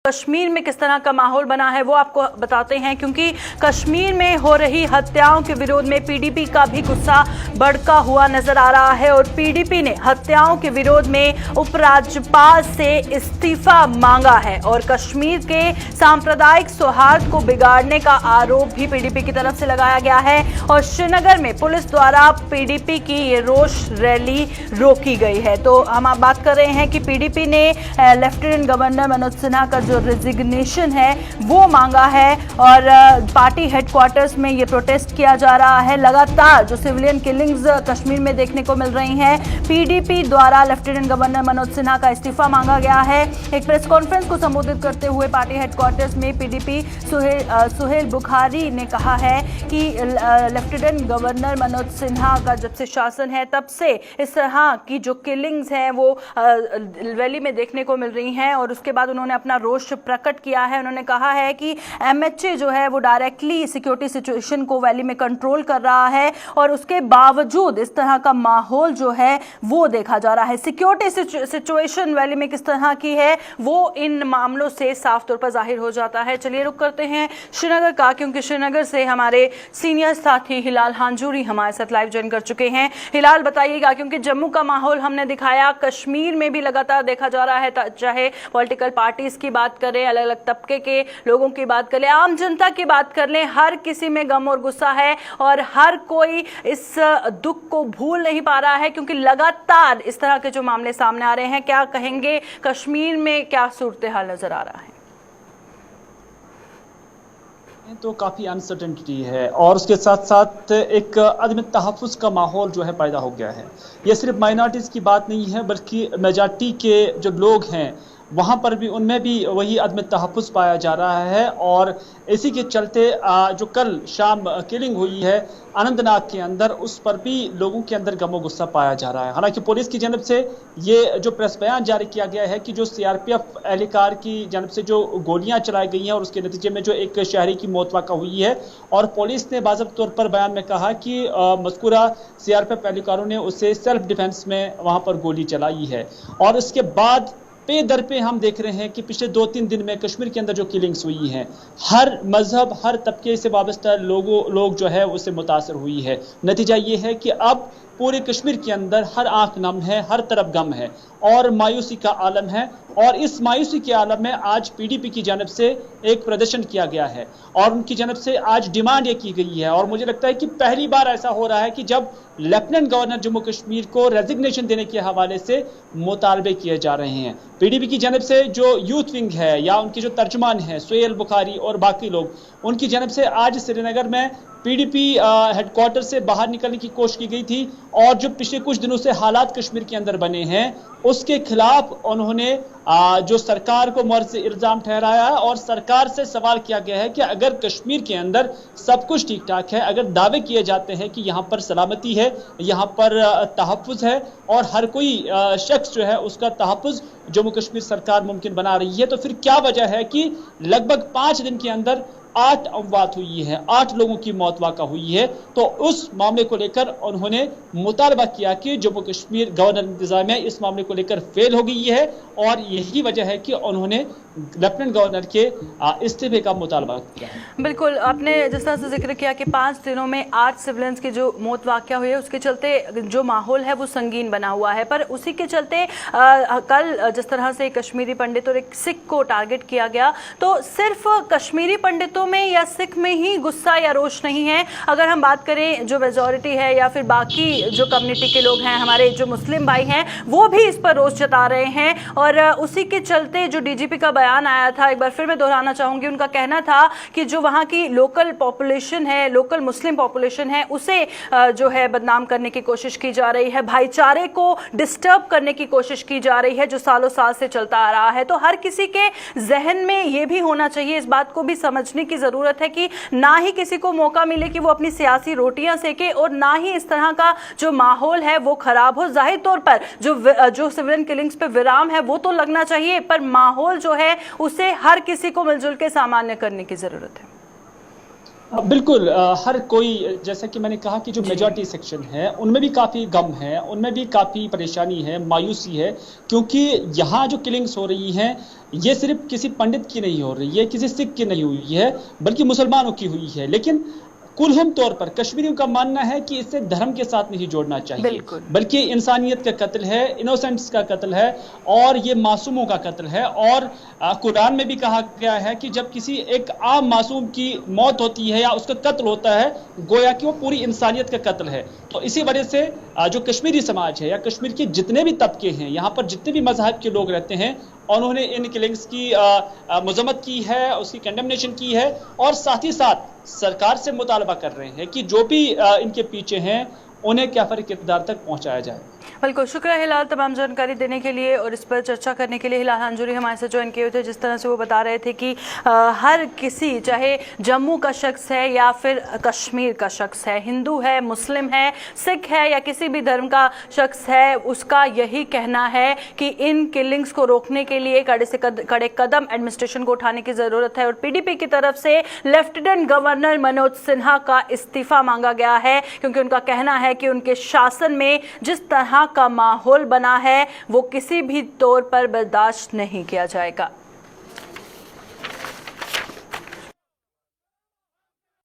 कश्मीर में किस तरह का माहौल बना है वो आपको बताते हैं, क्योंकि कश्मीर में हो रही हत्याओं के विरोध में पीडीपी का भी गुस्सा भड़का हुआ नजर आ रहा है और पीडीपी ने हत्याओं के विरोध में उपराज्यपाल से इस्तीफा मांगा है और कश्मीर के सांप्रदायिक सौहार्द को बिगाड़ने का आरोप भी पीडीपी की तरफ से लगाया गया है और श्रीनगर में पुलिस द्वारा पीडीपी की ये रोष रैली रोकी गई है। तो हम आप बात कर रहे हैं कि पीडीपी ने लेफ्टिनेंट गवर्नर मनोज सिन्हा का जो रेजिग्नेशन है वो मांगा है और पार्टी हेडक्वार्टर्स में ये प्रोटेस्ट किया जा रहा है। लगातार जो सिविलियन किलिंग्स कश्मीर में देखने को मिल रही हैं, पीडीपी द्वारा लेफ्टिनेंट गवर्नर मनोज सिन्हा का इस्तीफा मांगा गया है। एक प्रेस कॉन्फ्रेंस को संबोधित करते हुए पार्टी हेडक्वार्टर्स में पीडीपी सुहेल बुखारी ने कहा है कि लेफ्टिनेंट गवर्नर मनोज सिन्हा का जब से शासन है तब से इस तरह की जो किलिंग्स हैं वो वैली में देखने को मिल रही हैं और उसके बाद उन्होंने अपना रोष प्रकट किया है। उन्होंने कहा है कि एमएचए जो है वो डायरेक्टली सिक्योरिटी सिचुएशन को वैली में कंट्रोल कर रहा है और उसके बावजूद इस तरह का माहौल जो है वो देखा जा रहा है। सिक्योरिटी सिचुएशन वैली में किस तरह की है वो इन मामलों से साफ तौर पर जाहिर हो जाता है। चलिए रुक करते हैं श्रीनगर का, क्योंकि श्रीनगर से हमारे सीनियर साथी हिलाल हांजूरी हमारे साथ लाइव ज्वाइन कर चुके हैं। हिलाल बताइएगा, क्योंकि जम्मू का माहौल हमने दिखाया, कश्मीर में भी लगातार देखा जा रहा है, चाहे पॉलिटिकल पार्टीज की बात करें, अलग अलग तबके के लोगों की बात कर लें, आम जनता की बात कर लें, हर किसी में गम और गुस्सा है और हर कोई इस दुख को भूल नहीं पा रहा है, क्योंकि लगातार इस तरह के जो मामले सामने आ रहे हैं। क्या कहेंगे, कश्मीर में क्या सूरत हाल नजर आ रहा है? तो काफ़ी अनसर्टेनिटी है और उसके साथ साथ एक अदम तहफ़्फ़ुज़ का माहौल जो है पैदा हो गया है। ये सिर्फ माइनॉरिटीज़ की बात नहीं है बल्कि मेजॉरिटी के जो लोग हैं वहाँ पर भी उनमें भी वही अदम तहफ़्फ़ुज़ पाया जा रहा है और इसी के चलते जो कल शाम किलिंग हुई है अनंतनाग के अंदर, उस पर भी लोगों के अंदर गमो गुस्सा पाया जा रहा है। हालांकि पुलिस की जानब से ये जो प्रेस बयान जारी किया गया है कि जो सीआरपीएफ एहलकार की जानब से जो गोलियां चलाई गई हैं और उसके नतीजे में जो एक शहरी की मौत वाक़ा हुई है और पुलिस ने बाज़ाब्ता तौर पर बयान में कहा कि मज़कूरा सीआरपीएफ एहलकारों ने उसे सेल्फ डिफेंस में वहाँ पर गोली चलाई है। और उसके बाद पे दर पे हम देख रहे हैं कि पिछले 2-3 दिन में कश्मीर के अंदर जो किलिंग्स हुई हैं, हर मजहब हर तबके से वाबस्ता लोग जो है उससे मुतासर हुई है। नतीजा ये है कि अब पूरे कश्मीर के अंदर हर आंख नम है, हर तरफ गम है और मायूसी का आलम है। और इस मायूसी के आलम में आज पीडीपी की जानब से एक प्रदर्शन किया गया है और उनकी जानब से आज डिमांड ये की गई है और मुझे लगता है कि पहली बार ऐसा हो रहा है कि जब लेफ्टिनेंट गवर्नर जम्मू कश्मीर को रेजिग्नेशन देने के हवाले से मुतालबे किए जा रहे हैं। पीडीपी की जानब से जो यूथ विंग है या उनके जो तर्जुमान है सुहेल बुखारी और बाकी लोग, उनकी जानब से आज श्रीनगर में पीडीपी हेडक्वार्टर से बाहर निकलने की कोशिश की गई थी और जो पिछले कुछ दिनों से हालात कश्मीर के अंदर बने हैं उसके खिलाफ उन्होंने जो सरकार को मर्ज से इल्जाम ठहराया है और सरकार से सवाल किया गया है कि अगर कश्मीर के अंदर सब कुछ ठीक ठाक है, अगर दावे किए जाते हैं कि यहाँ पर सलामती है, यहाँ पर तहफ़्फ़ुज़ है और हर कोई शख्स जो है उसका तहफ़्फ़ुज़ जम्मू कश्मीर सरकार मुमकिन बना रही है, तो फिर क्या वजह है कि लगभग 5 दिन के अंदर 8 अमवात हुई है, 8 लोगों की मौत वाक़ा हुई है। तो उस मामले को लेकर उन्होंने मुतालबा किया कि जम्मू कश्मीर गवर्नर इंतजामिया इस मामले को लेकर फेल हो गई है और यही वजह है कि उन्होंने लेफ्टिनेंट गवर्नर के इस्तीफे का मुतालबा किया है। बिल्कुल, आपने जिस तरह से जिक्र किया कि 5 दिनों में 8 सिविलियंस की जो मौत वाक़या हुई है उसके चलते जो माहौल है वो संगीन बना हुआ है, पर उसी के चलते कल जिस तरह से कश्मीरी पंडित और एक सिख को टारगेट किया गया, तो सिर्फ कश्मीरी पंडितों में या सिख में ही गुस्सा या रोष नहीं है। अगर हम बात करें जो मेजॉरिटी है या फिर बाकी जो कम्युनिटी के लोग हैं, हमारे जो मुस्लिम भाई हैं, वो भी इस पर रोष जता रहे हैं और उसी के चलते जो डीजीपी का बयान आया था, एक बार फिर मैं दोहराना चाहूंगी, उनका कहना था कि जो वहाँ की लोकल पॉपुलेशन है, लोकल मुस्लिम पॉपुलेशन है, उसे जो है बदनाम करने की कोशिश की जा रही है, भाईचारे को डिस्टर्ब करने की कोशिश की जा रही है जो सालों साल से चलता आ रहा है। तो हर किसी के जहन में ये भी होना चाहिए, इस बात को भी समझने की जरूरत है कि ना ही किसी को मौका मिले कि वो अपनी सियासी रोटियां सेके और ना ही इस तरह का जो माहौल है वो खराब हो। जाहिर तौर पर जो सिविलियन किलिंग्स पे विराम है वो तो लगना चाहिए, पर माहौल जो है उसे हर किसी को मिलजुल के सामान्य करने की जरूरत है। बिल्कुल हर कोई, जैसा कि मैंने कहा कि जो मेजॉरिटी सेक्शन है उनमें भी काफ़ी गम है, उनमें भी काफ़ी परेशानी है, मायूसी है, क्योंकि यहाँ जो किलिंग्स हो रही हैं ये सिर्फ किसी पंडित की नहीं हो रही है, किसी सिख की नहीं हुई है, बल्कि मुसलमानों की हुई है। लेकिन कुलहम तौर पर कश्मीरियों का मानना है कि इसे धर्म के साथ नहीं जोड़ना चाहिए, बल्कि इंसानियत का कत्ल है, इनोसेंट्स का कत्ल है और ये मासूमों का कत्ल है। और कुरान में भी कहा गया है कि जब किसी एक आम मासूम की मौत होती है या उसका कत्ल होता है, गोया कि वो पूरी इंसानियत का कत्ल है। तो इसी वजह से जो कश्मीरी समाज है या कश्मीर के जितने भी तबके हैं, यहाँ पर जितने भी मजहब के लोग रहते हैं, उन्होंने इन किलिंग्स की मजम्मत की है, उसकी कंडेमनेशन की है और साथ ही साथ सरकार से मुतालबा कर रहे हैं कि जो भी इनके पीछे हैं उन्हें क्या फर्क किरदार तक पहुंचाया जाए। बिल्कुल, शुक्रिया हिलाल तमाम जानकारी देने के लिए और इस पर चर्चा करने के लिए। हिलाल हांजुरी हमारे साथ ज्वाइन किए हुए थे। जिस तरह से वो बता रहे थे कि हर किसी, चाहे जम्मू का शख्स है या फिर कश्मीर का शख्स है, हिंदू है, मुस्लिम है, सिख है या किसी भी धर्म का शख्स है, उसका यही कहना है कि इन किलिंग्स को रोकने के लिए कड़े से कड़े कदम एडमिनिस्ट्रेशन को उठाने की ज़रूरत है। और पीडीपी की तरफ से लेफ्टिनेंट गवर्नर मनोज सिन्हा का इस्तीफा मांगा गया है, क्योंकि उनका कहना है कि उनके शासन में जिस तरह का माहौल बना है वो किसी भी तौर पर बर्दाश्त नहीं किया जाएगा।